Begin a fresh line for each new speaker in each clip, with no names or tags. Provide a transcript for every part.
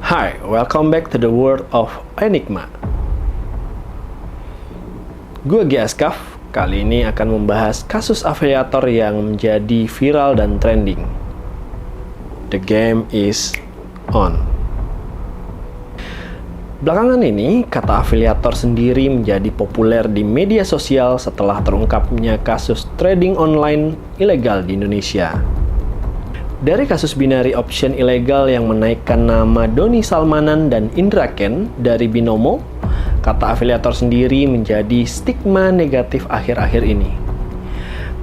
Hi, welcome back to the world of Enigma. Gue Giaskaf, kali ini akan membahas kasus afiliator yang menjadi viral dan trending. The game is on. Belakangan ini, kata afiliator sendiri menjadi populer di media sosial setelah terungkapnya kasus trading online ilegal di Indonesia. Dari kasus binary option ilegal yang menaikkan nama Doni Salmanan dan Indra Ken dari Binomo, kata afiliator sendiri menjadi stigma negatif akhir-akhir ini.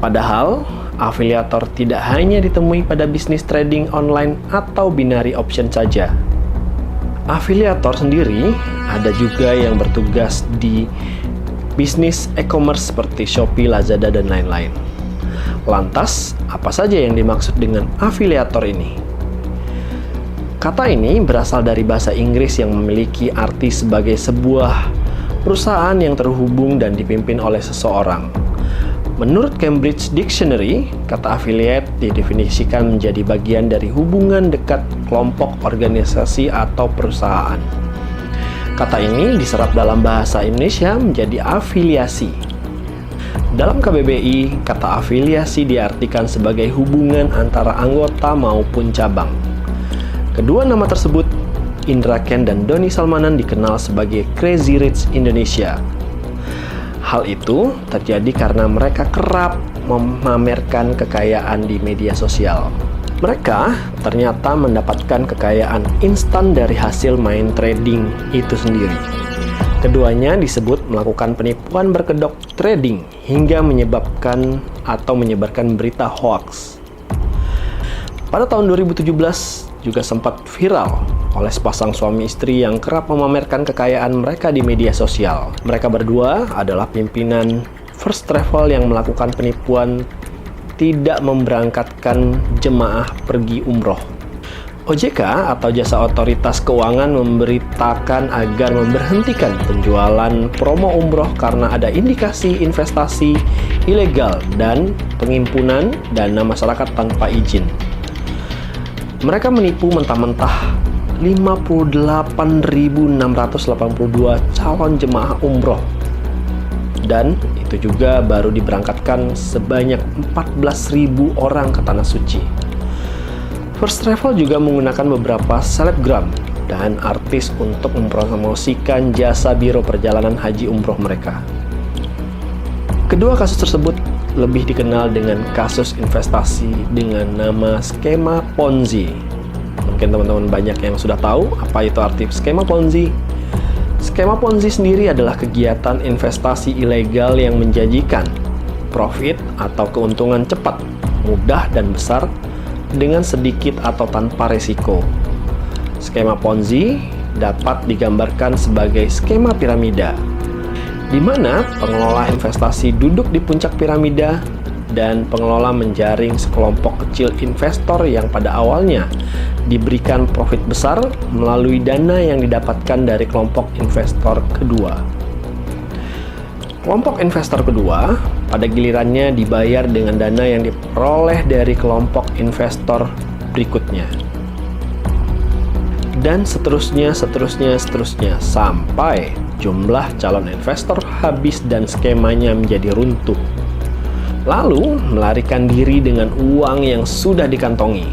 Padahal, afiliator tidak hanya ditemui pada bisnis trading online atau binary option saja. Afiliator sendiri ada juga yang bertugas di bisnis e-commerce seperti Shopee, Lazada, dan lain-lain. Lantas, apa saja yang dimaksud dengan afiliator ini? Kata ini berasal dari bahasa Inggris yang memiliki arti sebagai sebuah perusahaan yang terhubung dan dipimpin oleh seseorang. Menurut Cambridge Dictionary, kata affiliate didefinisikan menjadi bagian dari hubungan dekat kelompok, organisasi, atau perusahaan. Kata ini diserap dalam bahasa Indonesia menjadi afiliasi. Dalam KBBI, kata afiliasi diartikan sebagai hubungan antara anggota maupun cabang. Kedua nama tersebut, Indra Ken dan Doni Salmanan, dikenal sebagai Crazy Rich Indonesia. Hal itu terjadi karena mereka kerap memamerkan kekayaan di media sosial. Mereka ternyata mendapatkan kekayaan instan dari hasil main trading itu sendiri. Keduanya disebut melakukan penipuan berkedok trading hingga menyebabkan atau menyebarkan berita hoax. Pada tahun 2017 juga sempat viral oleh sepasang suami istri yang kerap memamerkan kekayaan mereka di media sosial. Mereka berdua adalah pimpinan First Travel yang melakukan penipuan tidak memberangkatkan jemaah pergi umroh. OJK atau Jasa Otoritas Keuangan memberitakan agar memberhentikan penjualan promo umroh karena ada indikasi investasi ilegal dan pengimpunan dana masyarakat tanpa izin. Mereka menipu mentah-mentah 58.682 calon jemaah umroh, dan itu juga baru diberangkatkan sebanyak 14.000 orang ke Tanah Suci. First Travel juga menggunakan beberapa selebgram dan artis untuk mempromosikan jasa biro perjalanan haji umroh mereka. Kedua kasus tersebut lebih dikenal dengan kasus investasi dengan nama skema Ponzi. Mungkin teman-teman banyak yang sudah tahu apa itu arti skema Ponzi. Skema Ponzi sendiri adalah kegiatan investasi ilegal yang menjanjikan profit atau keuntungan cepat, mudah, dan besar dengan sedikit atau tanpa resiko. Skema Ponzi dapat digambarkan sebagai skema piramida, di mana pengelola investasi duduk di puncak piramida dan pengelola menjaring sekelompok kecil investor yang pada awalnya diberikan profit besar melalui dana yang didapatkan dari kelompok investor kedua. Kelompok investor kedua pada gilirannya dibayar dengan dana yang diperoleh dari kelompok investor berikutnya. Dan seterusnya sampai jumlah calon investor habis dan skemanya menjadi runtuh. Lalu melarikan diri dengan uang yang sudah dikantongi.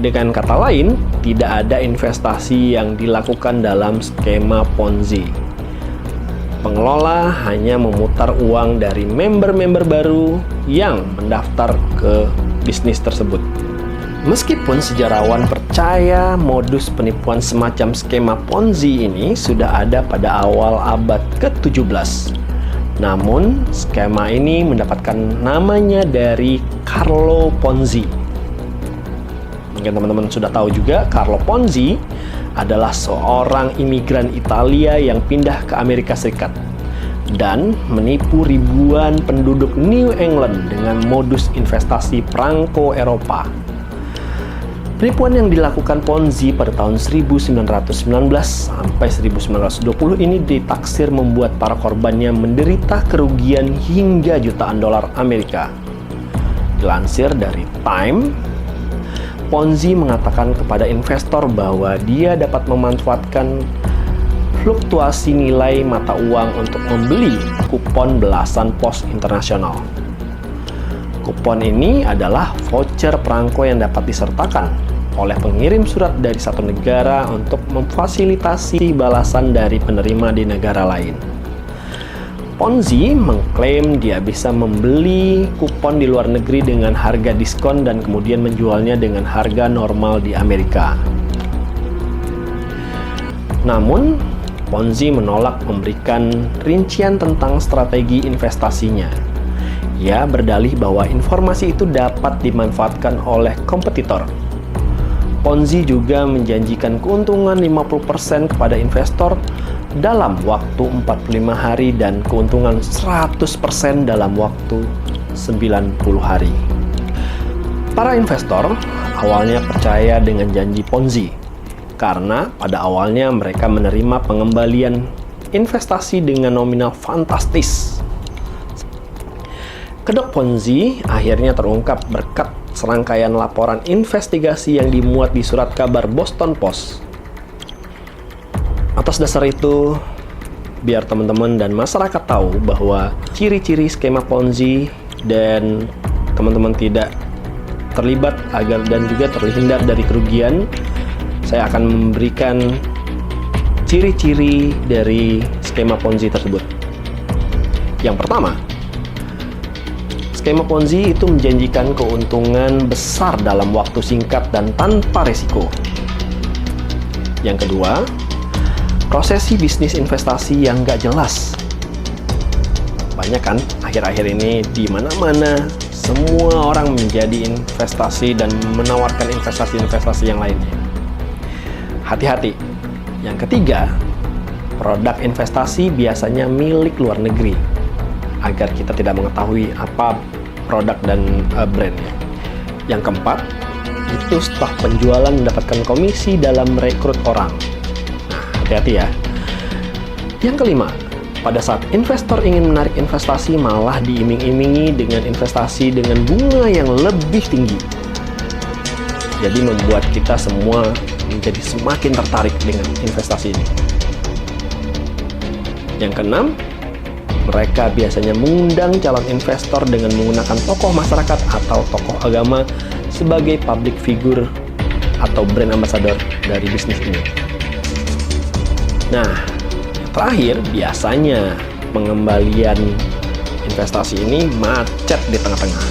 Dengan kata lain, tidak ada investasi yang dilakukan dalam skema Ponzi. Pengelola hanya memutar uang dari member-member baru yang mendaftar ke bisnis tersebut. Meskipun sejarawan percaya modus penipuan semacam skema Ponzi ini sudah ada pada awal abad ke-17. Namun, skema ini mendapatkan namanya dari Carlo Ponzi. Mungkin teman-teman sudah tahu juga, Carlo Ponzi adalah seorang imigran Italia yang pindah ke Amerika Serikat dan menipu ribuan penduduk New England dengan modus investasi perangko Eropa. Penipuan yang dilakukan Ponzi pada tahun 1919 sampai 1920 ini ditaksir membuat para korbannya menderita kerugian hingga jutaan dolar Amerika. Dilansir dari Time, Ponzi mengatakan kepada investor bahwa dia dapat memanfaatkan fluktuasi nilai mata uang untuk membeli kupon belasan pos internasional. Kupon ini adalah voucher perangko yang dapat disertakan oleh pengirim surat dari satu negara untuk memfasilitasi balasan dari penerima di negara lain. Ponzi mengklaim dia bisa membeli kupon di luar negeri dengan harga diskon dan kemudian menjualnya dengan harga normal di Amerika. Namun, Ponzi menolak memberikan rincian tentang strategi investasinya. Ia berdalih bahwa informasi itu dapat dimanfaatkan oleh kompetitor. Ponzi juga menjanjikan keuntungan 50% kepada investor dalam waktu 45 hari dan keuntungan 100% dalam waktu 90 hari. Para investor awalnya percaya dengan janji Ponzi karena pada awalnya mereka menerima pengembalian investasi dengan nominal fantastis. Kedok Ponzi akhirnya terungkap berkat serangkaian laporan investigasi yang dimuat di surat kabar Boston Post. Atas dasar itu, biar teman-teman dan masyarakat tahu bahwa ciri-ciri skema Ponzi dan teman-teman tidak terlibat agar dan juga terhindar dari kerugian, saya akan memberikan ciri-ciri dari skema Ponzi tersebut. Yang pertama, skema Ponzi itu menjanjikan keuntungan besar dalam waktu singkat dan tanpa risiko. Yang kedua, prosesi bisnis investasi yang nggak jelas. Banyak kan akhir-akhir ini di mana-mana semua orang menjadi investasi dan menawarkan investasi-investasi yang lainnya. Hati-hati. Yang ketiga, produk investasi biasanya milik luar negeri agar kita tidak mengetahui apa produk dan brandnya. Yang keempat, itu staf penjualan mendapatkan komisi dalam merekrut orang. Hati-hati ya. Yang kelima, pada saat investor ingin menarik investasi malah diiming-imingi dengan investasi dengan bunga yang lebih tinggi. Jadi membuat kita semua menjadi semakin tertarik dengan investasi ini. Yang keenam, mereka biasanya mengundang calon investor dengan menggunakan tokoh masyarakat atau tokoh agama sebagai public figure atau brand ambassador dari bisnis ini. Nah, terakhir biasanya pengembalian investasi ini macet di tengah-tengah.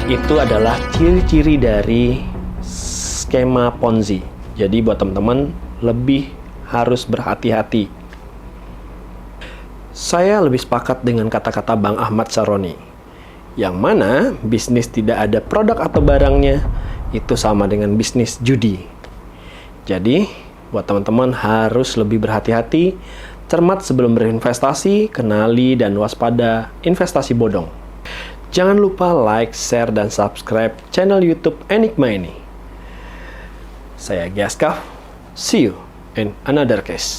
Itu adalah ciri-ciri dari skema Ponzi. Jadi buat teman-teman lebih harus berhati-hati. Saya lebih sepakat dengan kata-kata Bang Ahmad Saroni, yang mana bisnis tidak ada produk atau barangnya itu sama dengan bisnis judi. Jadi, buat teman-teman harus lebih berhati-hati, cermat sebelum berinvestasi, kenali dan waspada investasi bodong. Jangan lupa like, share, dan subscribe channel YouTube Enigma ini. Saya Giaskaf, see you in another case.